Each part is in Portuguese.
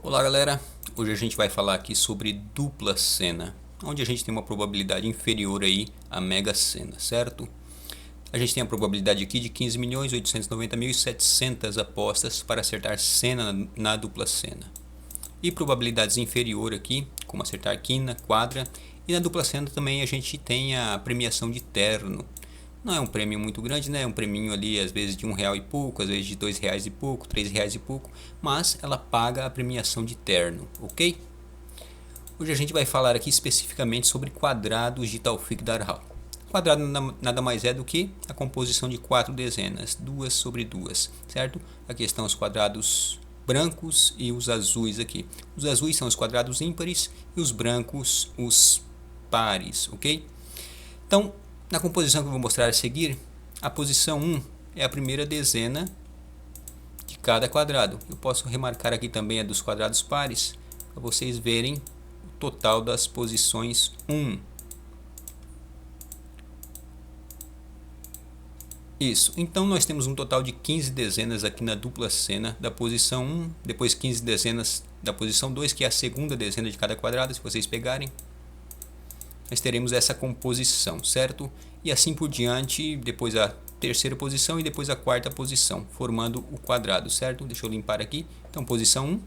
Olá galera, hoje a gente vai falar aqui sobre dupla sena, onde a gente tem uma probabilidade inferior aí à mega sena, certo? A gente tem a probabilidade aqui de 15.890.700 apostas para acertar sena na dupla sena. E probabilidades inferior aqui, como acertar quina, quadra, e na dupla sena também a gente tem a premiação de terno. Não é um prêmio muito grande, né? É um prêmio ali às vezes de R$ 1 e pouco, às vezes de R$ 2 e pouco, R$ 3 e pouco, mas ela paga a premiação de terno, ok? Hoje a gente vai falar aqui especificamente sobre quadrados de Taufik Darhal. Quadrado nada mais é do que a composição de 4 dezenas, duas sobre duas, certo? Aqui estão os quadrados brancos e os azuis aqui. Os azuis são os quadrados ímpares e os brancos os pares, ok? Então, na composição que eu vou mostrar a seguir, a posição 1 é a primeira dezena de cada quadrado. Eu posso remarcar aqui também a dos quadrados pares, para vocês verem o total das posições 1. Isso, então nós temos um total de 15 dezenas aqui na dupla sena da posição 1, depois 15 dezenas da posição 2, que é a segunda dezena de cada quadrado, se vocês pegarem. Nós teremos essa composição, certo? E assim por diante, depois a terceira posição e depois a quarta posição, formando o quadrado, certo? Deixa eu limpar aqui. Então, posição 1,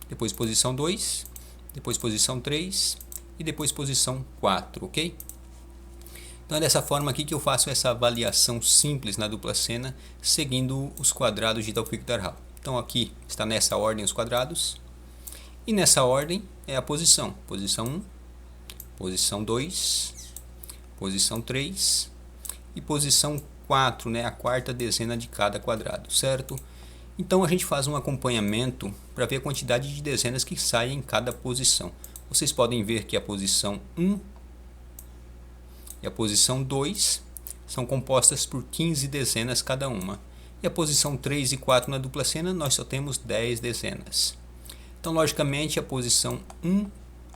depois posição 2, depois posição 3 e depois posição 4, ok? Então é dessa forma aqui que eu faço essa avaliação simples na dupla sena, seguindo os quadrados de Taufik Darhal. Então aqui está nessa ordem os quadrados, e nessa ordem é a posição. Posição 1, posição 2, posição 3 e posição 4, né, a quarta dezena de cada quadrado, certo? Então a gente faz um acompanhamento para ver a quantidade de dezenas que saem em cada posição. Vocês podem ver que a posição 1 e a posição 2 são compostas por 15 dezenas cada uma. E a posição 3 e 4 na dupla sena nós só temos 10 dezenas. Então logicamente a posição 1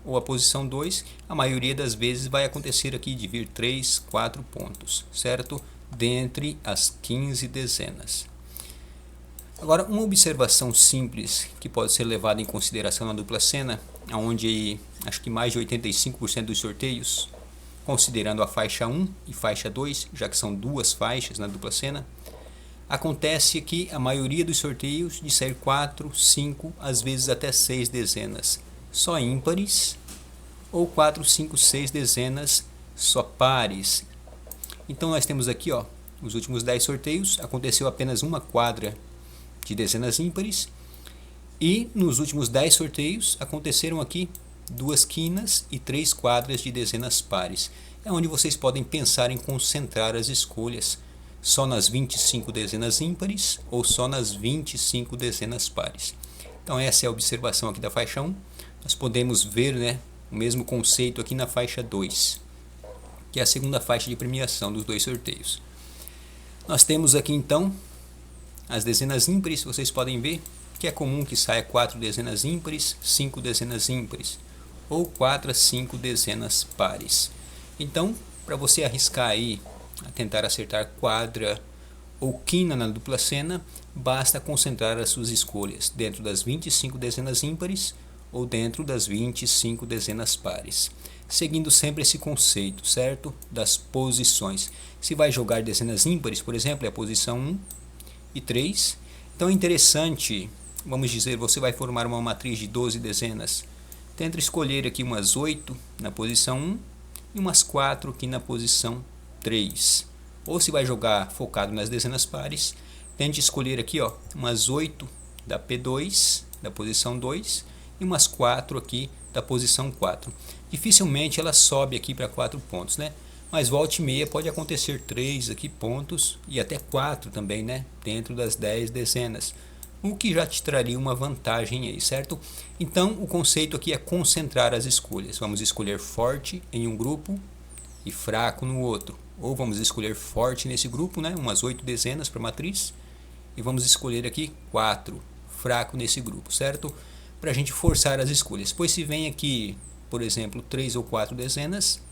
ou a posição 2, a maioria das vezes vai acontecer aqui de vir 3, 4 pontos, certo? Dentre as 15 dezenas. Agora, uma observação simples que pode ser levada em consideração na dupla sena, onde acho que mais de 85% dos sorteios, considerando a faixa 1 e faixa 2, já que são duas faixas na dupla sena, acontece que a maioria dos sorteios de sair 4, 5, às vezes até 6 dezenas só ímpares, ou 4, 5, 6 dezenas só pares. Então nós temos aqui, ó, os últimos 10 sorteios, aconteceu apenas uma quadra de dezenas ímpares, e nos últimos 10 sorteios aconteceram aqui 2 quinas e 3 quadras de dezenas pares. É onde vocês podem pensar em concentrar as escolhas, só nas 25 dezenas ímpares ou só nas 25 dezenas pares. Então essa é a observação aqui da faixa 1. Nós podemos ver, né, o mesmo conceito aqui na faixa 2, que é a segunda faixa de premiação dos dois sorteios. Nós temos aqui então as dezenas ímpares. Vocês podem ver que é comum que saia 4 dezenas ímpares, 5 dezenas ímpares, ou 4 a 5 dezenas pares. Então, para você arriscar aí a tentar acertar quadra ou quina na dupla sena, basta concentrar as suas escolhas dentro das 25 dezenas ímpares ou dentro das 25 dezenas pares, seguindo sempre esse conceito, certo? Das posições. Se vai jogar dezenas ímpares, por exemplo, é a posição 1 e 3. Então é interessante, vamos dizer, você vai formar uma matriz de 12 dezenas. Tenta escolher aqui umas 8 na posição 1 e umas 4 aqui na posição 3. Ou se vai jogar focado nas dezenas pares, tente escolher aqui, ó, umas 8 da P2, da posição 2, e umas 4 aqui da posição 4. Dificilmente ela sobe aqui para 4 pontos, né? Mas volta e meia pode acontecer 3 aqui pontos e até 4 também, né? Dentro das 10 dezenas. O que já te traria uma vantagem aí, certo? Então o conceito aqui é concentrar as escolhas. Vamos escolher forte em um grupo e fraco no outro. Ou vamos escolher forte nesse grupo, né? Umas 8 dezenas para a matriz. E vamos escolher aqui 4 fraco nesse grupo, certo? Para a gente forçar as escolhas. Pois se vem aqui, por exemplo, 3 ou 4 dezenas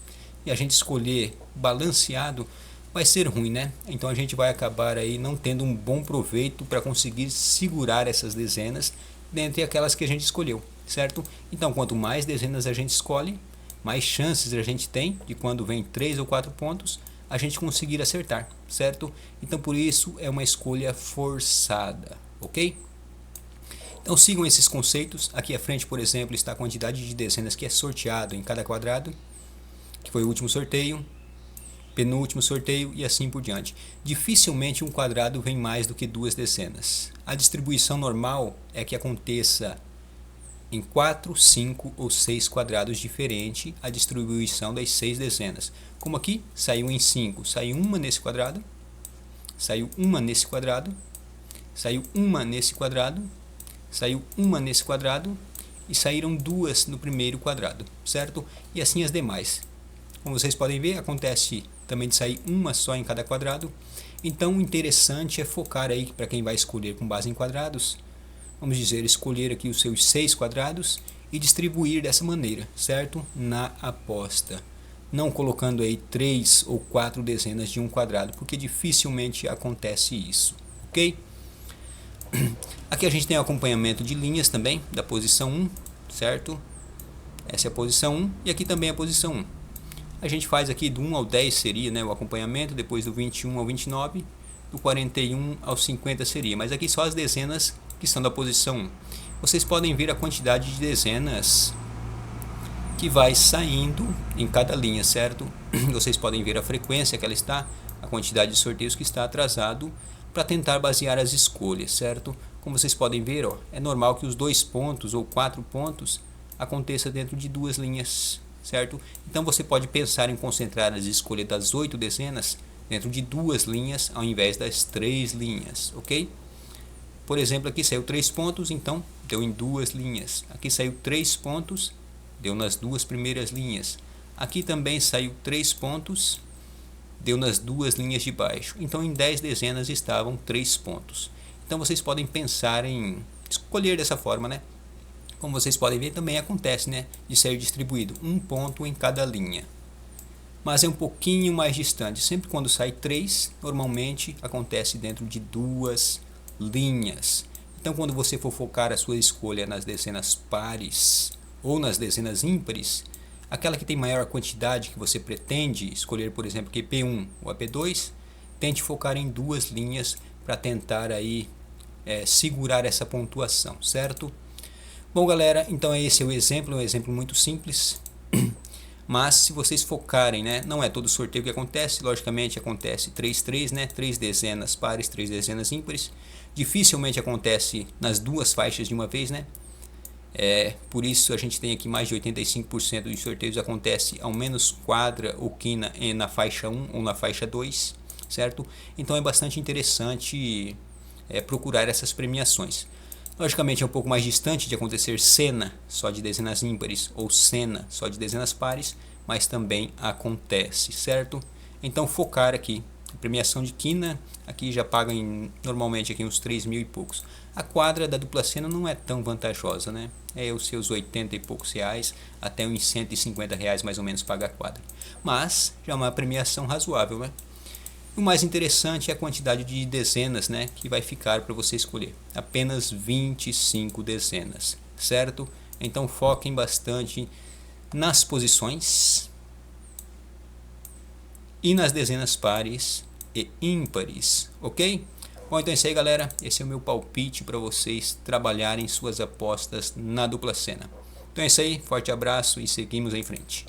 e a gente escolher balanceado, vai ser ruim, né? Então a gente vai acabar aí não tendo um bom proveito para conseguir segurar essas dezenas dentre aquelas que a gente escolheu, certo? Então, quanto mais dezenas a gente escolhe, mais chances a gente tem de, quando vem 3 ou 4 pontos, a gente conseguir acertar, certo? Então, por isso é uma escolha forçada, ok? Então sigam esses conceitos. Aqui à frente, por exemplo, está a quantidade de dezenas que é sorteado em cada quadrado, que foi o último sorteio, penúltimo sorteio e assim por diante. Dificilmente um quadrado vem mais do que 2 dezenas. A distribuição normal é que aconteça em 4, 5 ou 6 quadrados diferentes a distribuição das 6 dezenas. Como aqui, saiu em 5, saiu uma nesse quadrado, saiu uma nesse quadrado, saiu uma nesse quadrado, saiu uma nesse quadrado e saíram 2 no primeiro quadrado, certo? E assim as demais. Como vocês podem ver, acontece também de sair uma só em cada quadrado. Então o interessante é focar aí para quem vai escolher com base em quadrados. Vamos dizer, escolher aqui os seus 6 quadrados e distribuir dessa maneira, certo? Na aposta. Não colocando aí 3 ou 4 dezenas de um quadrado, porque dificilmente acontece isso, ok? Aqui a gente tem o acompanhamento de linhas também, da posição 1, certo? Essa é a posição 1 e aqui também a posição 1. A gente faz aqui do 1 ao 10 seria, né, o acompanhamento, depois do 21 ao 29, do 41 ao 50 seria, mas aqui só as dezenas que estão da posição 1. Vocês podem ver a quantidade de dezenas que vai saindo em cada linha, certo? Vocês podem ver a frequência que ela está, a quantidade de sorteios que está atrasado, para tentar basear as escolhas, certo? Como vocês podem ver, ó, é normal que os 2 pontos ou 4 pontos aconteça dentro de 2 linhas, certo? Então você pode pensar em concentrar as escolhas das 8 dezenas dentro de 2 linhas ao invés das 3 linhas, ok? Por exemplo, aqui saiu 3 pontos, então deu em 2 linhas. Aqui saiu 3 pontos, deu nas 2 primeiras linhas. Aqui também saiu 3 pontos, deu nas 2 linhas de baixo. Então em 10 dezenas estavam 3 pontos. Então vocês podem pensar em escolher dessa forma, né? Como vocês podem ver, também acontece, né, de ser distribuído um ponto em cada linha. Mas é um pouquinho mais distante. Sempre quando sai 3, normalmente acontece dentro de 2 linhas. Então quando você for focar a sua escolha nas dezenas pares ou nas dezenas ímpares, aquela que tem maior quantidade que você pretende escolher, por exemplo, QP1 ou AP2, tente focar em 2 linhas para tentar aí segurar essa pontuação, certo? Bom, galera, então esse é um exemplo muito simples, mas se vocês focarem, né, não é todo sorteio que acontece, logicamente acontece 3, né, 3 dezenas pares, 3 dezenas ímpares, dificilmente acontece nas 2 faixas de uma vez, né? Por isso a gente tem aqui mais de 85% dos sorteios acontece ao menos quadra ou quina na faixa 1 ou na faixa 2, certo? Então é bastante interessante procurar essas premiações. Logicamente é um pouco mais distante de acontecer cena só de dezenas ímpares ou cena só de dezenas pares, mas também acontece, certo? Então focar aqui. A premiação de quina aqui já paga normalmente aqui uns 3 mil e poucos. A quadra da dupla cena não é tão vantajosa, né? É os seus 80 e poucos reais, até uns 150 reais mais ou menos paga a quadra. Mas já é uma premiação razoável, né? O mais interessante é a quantidade de dezenas, né, que vai ficar para você escolher. Apenas 25 dezenas, certo? Então foquem bastante nas posições e nas dezenas pares e ímpares, ok? Bom, então é isso aí, galera. Esse é o meu palpite para vocês trabalharem suas apostas na dupla cena. Então é isso aí, forte abraço e seguimos em frente.